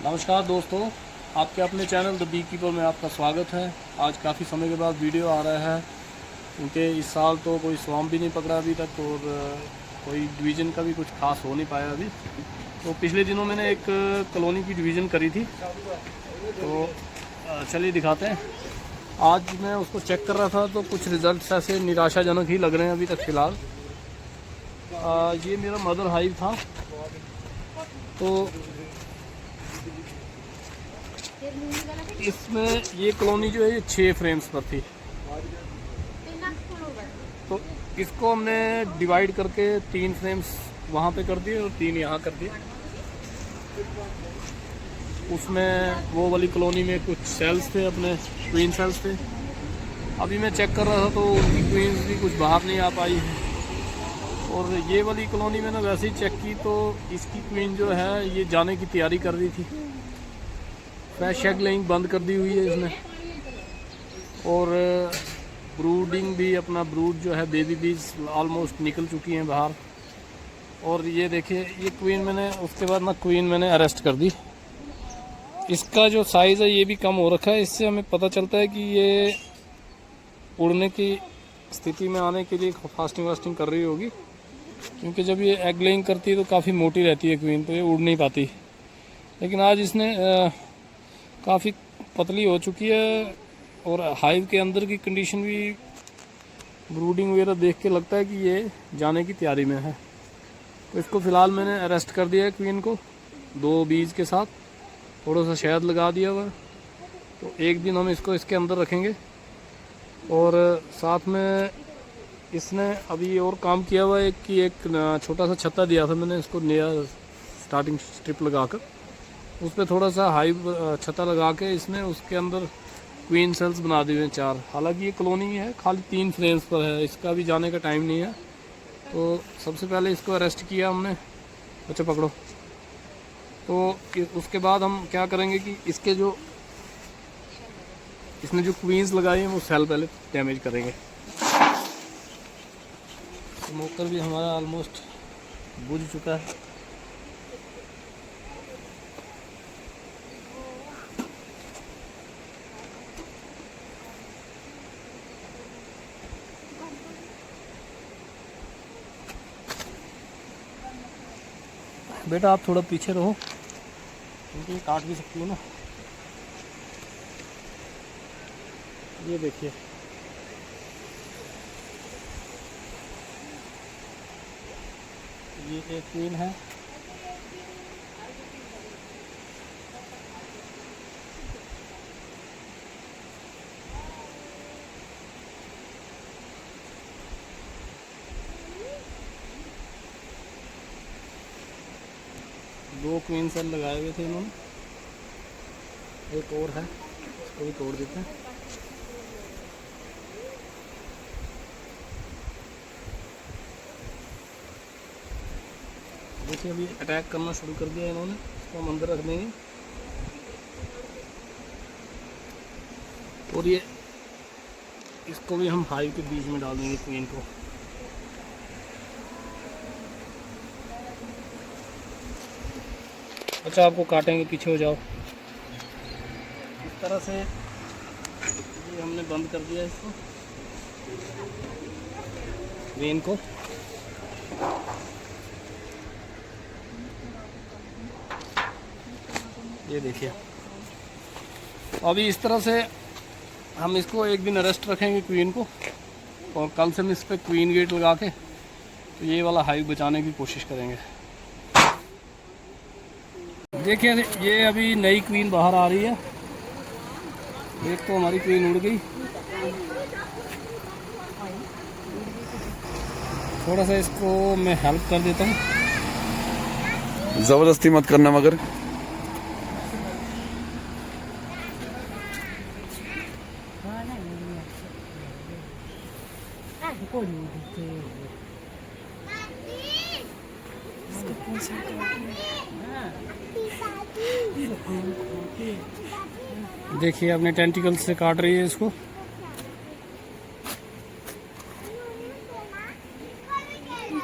नमस्कार दोस्तों, आपके अपने चैनल द बी कीपर में आपका स्वागत है। आज काफ़ी समय के बाद वीडियो आ रहा है क्योंकि इस साल तो कोई स्वाम भी नहीं पकड़ा अभी तक और कोई डिवीज़न का भी कुछ खास हो नहीं पाया अभी। तो पिछले दिनों मैंने एक कॉलोनी की डिवीज़न करी थी, तो चलिए दिखाते हैं। आज मैं उसको चेक कर रहा था तो कुछ रिज़ल्ट ऐसे निराशाजनक ही लग रहे हैं अभी तक फ़िलहाल। ये मेरा मदर हाइव था, तो इसमें ये कॉलोनी जो है ये 6 फ्रेम्स पर थी। तो इसको हमने डिवाइड करके 3 फ्रेम्स वहाँ पे कर दिए और 3 यहाँ कर दिए। उसमें वो वाली कॉलोनी में कुछ सेल्स थे, अपने क्वीन सेल्स थे। अभी मैं चेक कर रहा था तो उनकी क्वीन्स भी कुछ बाहर नहीं आ पाई है। और ये वाली कॉलोनी मैंने वैसे ही चेक की तो इसकी क्वीन जो है ये जाने की तैयारी कर रही थी। फ्रेश एग लेइंग बंद कर दी हुई है इसने, और ब्रूडिंग भी, अपना ब्रूड जो है बेबी बीज ऑलमोस्ट निकल चुकी हैं बाहर। और ये देखिए ये क्वीन मैंने उसके बाद ना क्वीन मैंने अरेस्ट कर दी। इसका जो साइज़ है ये भी कम हो रखा है। इससे हमें पता चलता है कि ये उड़ने की स्थिति में आने के लिए फास्टिंग वास्टिंग कर रही होगी, क्योंकि जब ये एग लेइंग करती है तो काफ़ी मोटी रहती है क्वीन, तो ये उड़ नहीं पाती। लेकिन आज इसने काफ़ी पतली हो चुकी है और हाइव के अंदर की कंडीशन भी ब्रूडिंग वगैरह देख के लगता है कि ये जाने की तैयारी में है। तो इसको फ़िलहाल मैंने अरेस्ट कर दिया है क्वीन को 2 बीज के साथ, थोड़ा सा शहद लगा दिया हुआ। तो एक दिन हम इसको इसके अंदर रखेंगे। और साथ में इसने अभी और काम किया हुआ है कि एक छोटा सा छत्ता दिया था मैंने इसको नया स्टार्टिंग स्ट्रिप लगा कर, उस पर थोड़ा सा हाइव छत्ता लगा के इसने उसके अंदर क्वीन सेल्स बना दिए हैं 4। हालांकि ये कॉलोनी है खाली 3 फ्रेम्स पर है, इसका भी जाने का टाइम नहीं है। तो सबसे पहले इसको अरेस्ट किया हमने। अच्छा पकड़ो। तो उसके बाद हम क्या करेंगे कि इसके जो इसने जो क्वींस लगाई हैं वो सेल पहले डैमेज करेंगे। स्मोकर भी हमारा ऑलमोस्ट बुझ चुका है। बेटा आप थोड़ा पीछे रहो क्योंकि ये काट भी सकती है ना। ये देखिए ये एक क्वीन है, दो क्वीन सेल लगाए हुए थे इन्होंने। एक और है, इसको भी तोड़ देते हैं। देखिए अभी अटैक करना शुरू कर दिया इन्होंने। इसको हम अंदर रख देंगे और ये इसको भी हम हाइव के बीच में डाल देंगे क्वीन को। अच्छा आपको काटेंगे, पीछे हो जाओ। इस तरह से ये हमने बंद कर दिया इसको, क्वीन को। ये देखिए अभी इस तरह से हम इसको एक दिन अरेस्ट रखेंगे क्वीन को, और कल से हम इस पर क्वीन गेट लगा के तो ये वाला हाइव बचाने की कोशिश करेंगे। देखिए ये अभी नई क्वीन बाहर आ रही है। एक तो हमारी क्वीन उड़ गई। थोड़ा सा इसको मैं हेल्प कर देता हूँ। जबरदस्ती मत करना मगर। देखिए अपने टेंटिकल से काट रही है इसको।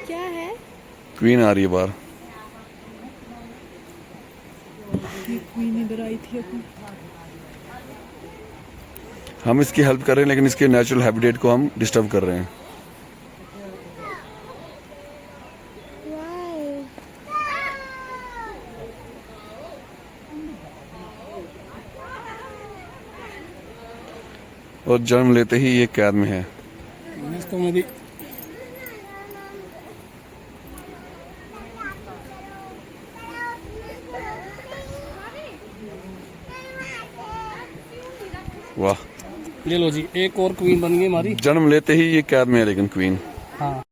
क्या है? क्वीन आ रही है बाहर। ये क्वीन इधर आई थी अपनी। हम इसकी हेल्प कर रहे हैं लेकिन इसके नेचुरल हैबिटेट को हम डिस्टर्ब कर रहे हैं। और जन्म लेते ही ये कैद में है। इसको मैं भी वाह, ले लो जी, एक और क्वीन बन गई हमारी। जन्म लेते ही ये कैद में है लेकिन क्वीन। हाँ,